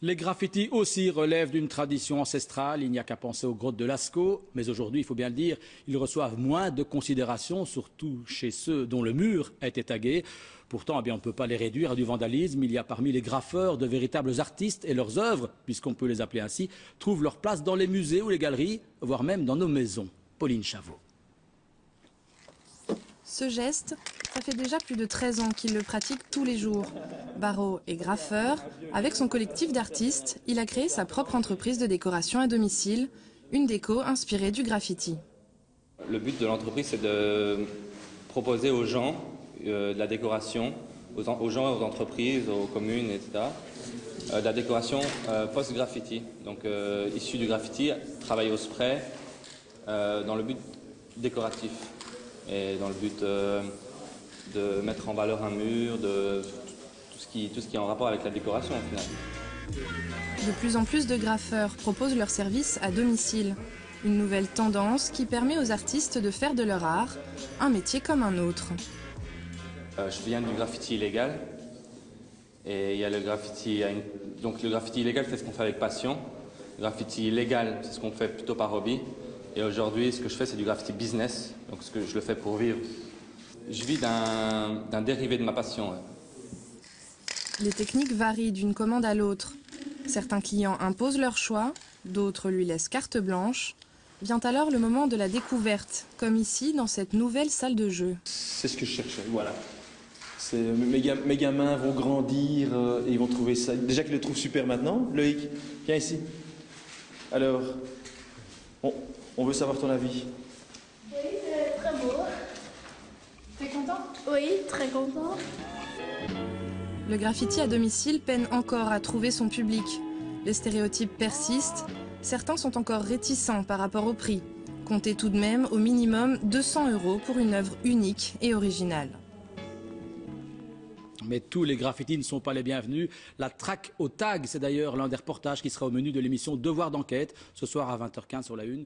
Les graffitis aussi relèvent d'une tradition ancestrale. Il n'y a qu'à penser aux grottes de Lascaux. Mais aujourd'hui, il faut bien le dire, ils reçoivent moins de considération, surtout chez ceux dont le mur a été tagué. Pourtant, on ne peut pas les réduire à du vandalisme. Il y a parmi les graffeurs de véritables artistes et leurs œuvres, puisqu'on peut les appeler ainsi, trouvent leur place dans les musées ou les galeries, voire même dans nos maisons. Pauline Chavot. Ce geste, ça fait déjà plus de 13 ans qu'il le pratique tous les jours. Barreau est graffeur. Avec son collectif d'artistes, il a créé sa propre entreprise de décoration à domicile, une déco inspirée du graffiti. Le but de l'entreprise, c'est de proposer aux gens de la décoration, aux gens, aux entreprises, aux communes, etc. De la décoration post-graffiti, donc issue du graffiti, travaillée au spray, dans le but décoratif et dans le but de mettre en valeur un mur, de tout ce qui est en rapport avec la décoration au final. De plus en plus de graffeurs proposent leurs services à domicile. Une nouvelle tendance qui permet aux artistes de faire de leur art un métier comme un autre. Je viens du graffiti illégal et il y a le graffiti. Donc le graffiti illégal, c'est ce qu'on fait avec passion. Le graffiti légal, c'est ce qu'on fait plutôt par hobby. Et aujourd'hui, ce que je fais, c'est du graffiti business. Donc je le fais pour vivre. Je vis d'un dérivé de ma passion. Ouais. Les techniques varient d'une commande à l'autre. Certains clients imposent leur choix, d'autres lui laissent carte blanche. Vient alors le moment de la découverte, comme ici dans cette nouvelle salle de jeu. C'est ce que je cherchais, voilà. Mes gamins vont grandir et ils vont trouver ça. Déjà qu'ils le trouvent super maintenant. Loïc, viens ici. Alors, on veut savoir ton avis. Oui, c'est très beau. T'es content? Oui, très content. Le graffiti à domicile peine encore à trouver son public. Les stéréotypes persistent. Certains sont encore réticents par rapport au prix. Comptez tout de même au minimum 200 € pour une œuvre unique et originale. Mais tous les graffitis ne sont pas les bienvenus. La traque au tag, c'est d'ailleurs l'un des reportages qui sera au menu de l'émission Devoir d'enquête, ce soir à 20h15 sur la 1.